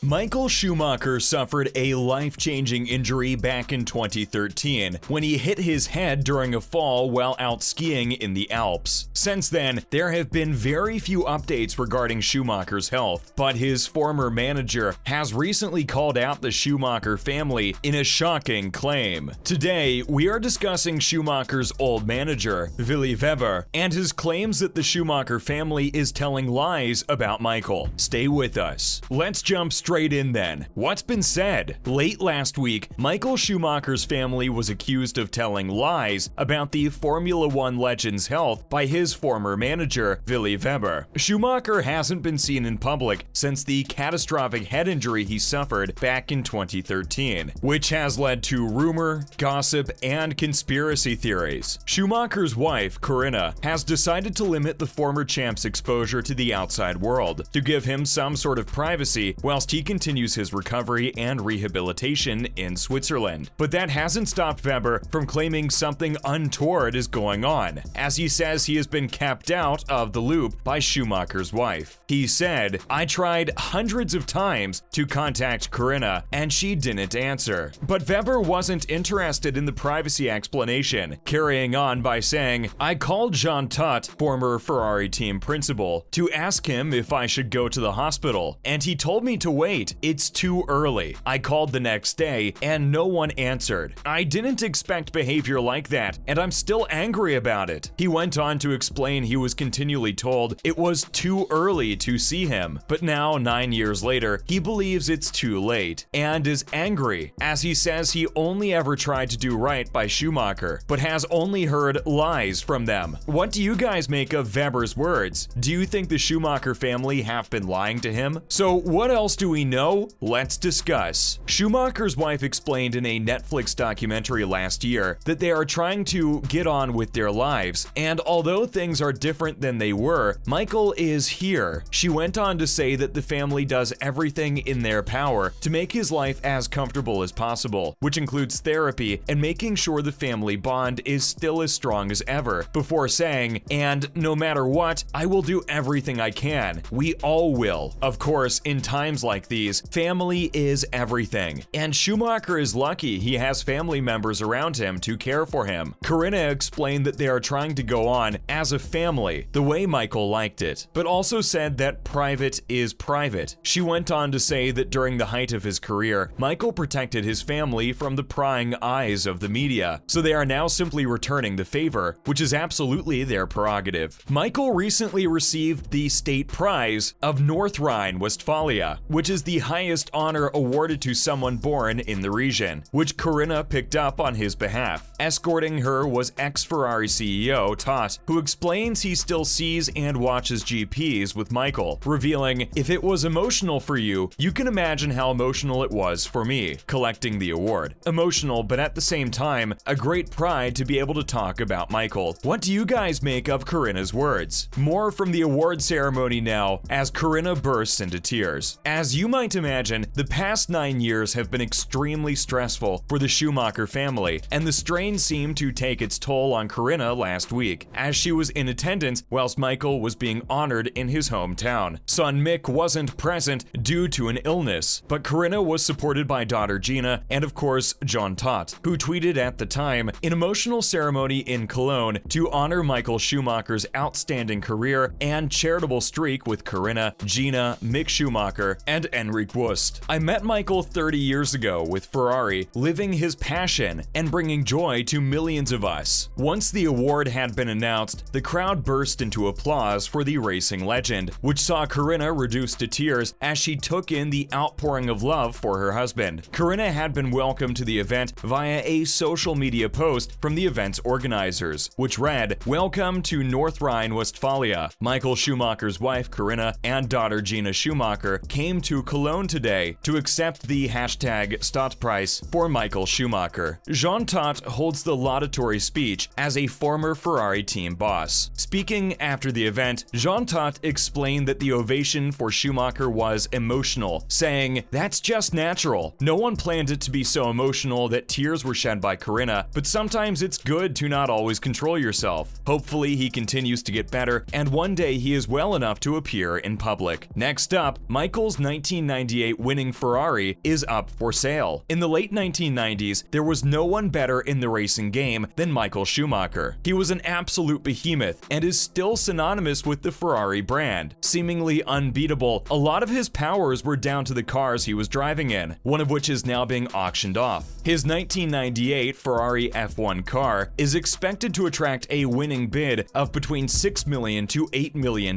Michael Schumacher suffered a life-changing injury back in 2013 when he hit his head during a fall while out skiing in the Alps. Since then, there have been very few updates regarding Schumacher's health, but his former manager has recently called out the Schumacher family in a shocking claim. Today, we are discussing Schumacher's old manager, Willy Weber, and his claims that the Schumacher family is telling lies about Michael. Stay with us. Let's jump straight in then. What's been said? Late last week, Michael Schumacher's family was accused of telling lies about the Formula One legend's health by his former manager, Willy Weber. Schumacher hasn't been seen in public since the catastrophic head injury he suffered back in 2013, which has led to rumor, gossip, and conspiracy theories. Schumacher's wife, Corinna, has decided to limit the former champ's exposure to the outside world to give him some sort of privacy whilst he continues his recovery and rehabilitation in Switzerland. But that hasn't stopped Weber from claiming something untoward is going on, as he says he has been kept out of the loop by Schumacher's wife. He said, "I tried hundreds of times to contact Corinna, and she didn't answer." But Weber wasn't interested in the privacy explanation, carrying on by saying, "I called Jean Todt, former Ferrari team principal, to ask him if I should go to the hospital, and he told me to wait. It's too early. I called the next day and no one answered. I didn't expect behavior like that, and I'm still angry about it." He went on to explain he was continually told it was too early to see him, but now 9 years later, he believes it's too late and is angry, as he says he only ever tried to do right by Schumacher, but has only heard lies from them. What do you guys make of Weber's words? Do you think the Schumacher family have been lying to him? So what else do we know? Let's discuss. Schumacher's wife explained in a Netflix documentary last year that they are trying to get on with their lives, and although things are different than they were, Michael is here. She went on to say that the family does everything in their power to make his life as comfortable as possible, which includes therapy and making sure the family bond is still as strong as ever, before saying, "And no matter what, I will do everything I can. We all will." Of course, in times like these, family is everything, and Schumacher is lucky he has family members around him to care for him. Corinna explained that they are trying to go on as a family, the way Michael liked it, but also said that private is private. She went on to say that during the height of his career, Michael protected his family from the prying eyes of the media, so they are now simply returning the favor, which is absolutely their prerogative. Michael recently received the state prize of North Rhine-Westphalia, which is the highest honor awarded to someone born in the region, which Corinna picked up on his behalf. Escorting her was ex-Ferrari CEO Todt, who explains he still sees and watches GPs with Michael, revealing, "If it was emotional for you, you can imagine how emotional it was for me, collecting the award. Emotional, but at the same time, a great pride to be able to talk about Michael." What do you guys make of Corinna's words? More from the award ceremony now, as Corinna bursts into tears. As you might imagine, the past 9 years have been extremely stressful for the Schumacher family, and the strain seemed to take its toll on Corinna last week, as she was in attendance whilst Michael was being honored in his hometown. Son Mick wasn't present due to an illness, but Corinna was supported by daughter Gina and of course Jean Todt, who tweeted at the time, "An emotional ceremony in Cologne to honor Michael Schumacher's outstanding career and charitable streak with Corinna, Gina, Mick Schumacher, and Enric Wust. I met Michael 30 years ago with Ferrari, living his passion and bringing joy to millions of us." Once the award had been announced, the crowd burst into applause for the racing legend, which saw Corinna reduced to tears as she took in the outpouring of love for her husband. Corinna had been welcomed to the event via a social media post from the event's organizers, which read, "Welcome to North Rhine-Westphalia. Michael Schumacher's wife Corinna and daughter Gina Schumacher came to Cologne today to accept the #Stadtpreis for Michael Schumacher." Jean Todt holds the laudatory speech as a former Ferrari team boss. Speaking after the event, Jean Todt explained that the ovation for Schumacher was emotional, saying, "That's just natural. No one planned it to be so emotional that tears were shed by Corinna, but sometimes it's good to not always control yourself. Hopefully he continues to get better, and one day he is well enough to appear in public." Next up, Michael's 1998 winning Ferrari is up for sale. In the late 1990s, there was no one better in the racing game than Michael Schumacher. He was an absolute behemoth and is still synonymous with the Ferrari brand. Seemingly unbeatable, a lot of his powers were down to the cars he was driving in, one of which is now being auctioned off. His 1998 Ferrari F1 car is expected to attract a winning bid of between $6 million to $8 million,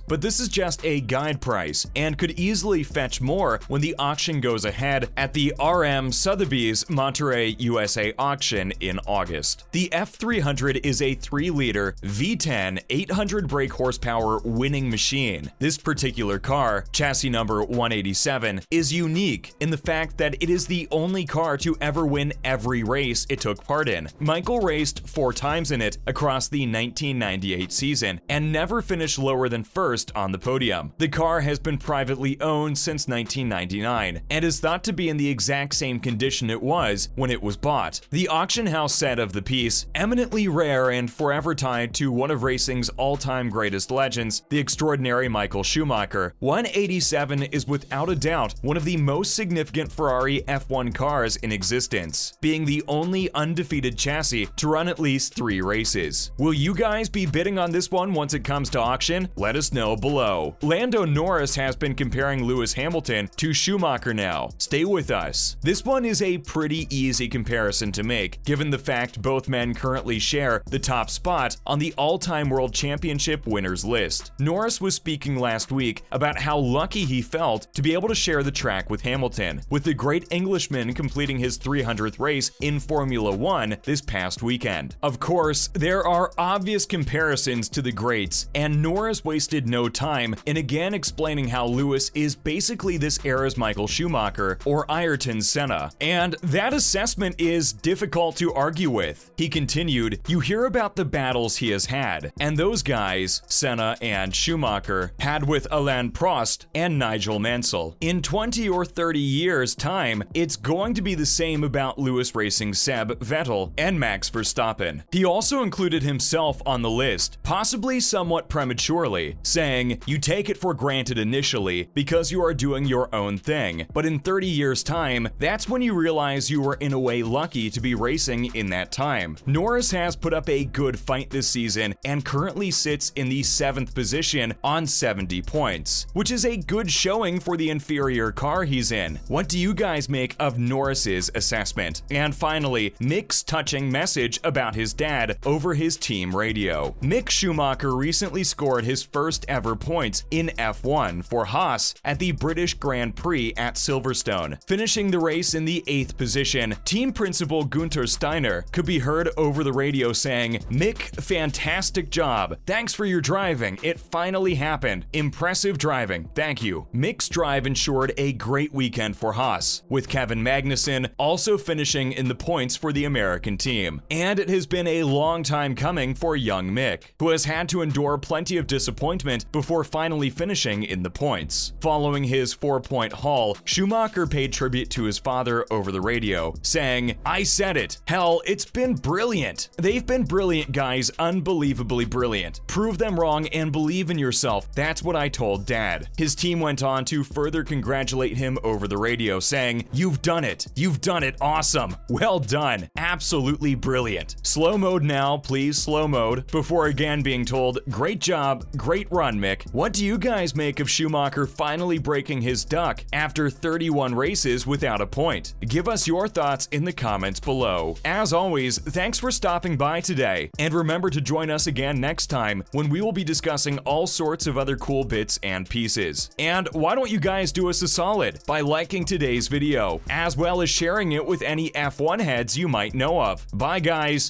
but this is just a guide price and could easily fetch more when the auction goes ahead at the RM Sotheby's Monterey, USA auction in August. The F300 is a 3-liter V10 800 brake horsepower winning machine. This particular car, chassis number 187, is unique in the fact that it is the only car to ever win every race it took part in. Michael raced 4 times in it across the 1998 season and never finished lower than first on the podium. The car has been privately owned since 1999 and is thought to be in the exact same condition it was when it was bought. The auction house said of the piece, "Eminently rare and forever tied to one of racing's all-time greatest legends, the extraordinary Michael Schumacher. 187 is without a doubt one of the most significant Ferrari F1 cars in existence, being the only undefeated chassis to run at least 3 races. Will you guys be bidding on this one once it comes to auction? Let us know below." Lando Norris has been comparing Lewis Hamilton to Schumacher now. Stay with us. This one is a pretty easy comparison to make, given the fact both men currently share the top spot on the all-time World Championship winners list. Norris was speaking last week about how lucky he felt to be able to share the track with Hamilton, with the great Englishman completing his 300th race in Formula One this past weekend. Of course, there are obvious comparisons to the greats, and Norris wasted no time in again explaining how Lewis is basically this era's Michael Schumacher or Ayrton Senna, and that assessment is difficult to argue with. He continued, "You hear about the battles he has had, and those guys, Senna and Schumacher, had with Alain Prost and Nigel Mansell. In 20 or 30 years' time, it's going to be the same about Lewis racing Seb Vettel and Max Verstappen." He also included himself on the list, possibly somewhat prematurely, saying, "You take it for granted initially because you are doing your own thing, but in 30 years' time, that's when you realize you were in a way lucky to be racing in that time." Norris has put up a good fight this season and currently sits in the 7th position on 70 points, which is a good showing for the inferior car he's in. What do you guys make of Norris's assessment? And finally, Mick's touching message about his dad over his team radio. Mick Schumacher recently scored his first ever points in F1 for Haas at the British Grand Prix at Silverstone, finishing the race in the 8th position. Team principal Gunther Steiner could be heard over the radio saying, "Mick, fantastic job. Thanks for your driving. It finally happened. Impressive driving. Thank you." Mick's drive ensured a great weekend for Haas, with Kevin Magnussen also finishing in the points for the American team. And it has been a long time coming for young Mick, who has had to endure plenty of disappointment before finally finishing in the points. Following his 4-point haul, Schumacher paid tribute to his father over the radio, saying, "I said it. Hell, it's been brilliant. They've been brilliant, guys, unbelievably brilliant. Prove them wrong and believe in yourself. That's what I told Dad." His team went on to further congratulate him over the radio, saying, "You've done it. You've done it. Awesome. Well done. Absolutely brilliant. Slow mode now, please, slow mode," before again being told, "Great job, great run, Mick." What do you guys make of Schumacher finally breaking his duck after 31 races without a point? Give us your thoughts in the comments below. As always, thanks for stopping by today, and remember to join us again next time when we will be discussing all sorts of other cool bits and pieces. And why don't you guys do us a solid by liking today's video, as well as sharing it with any F1 heads you might know of. Bye guys!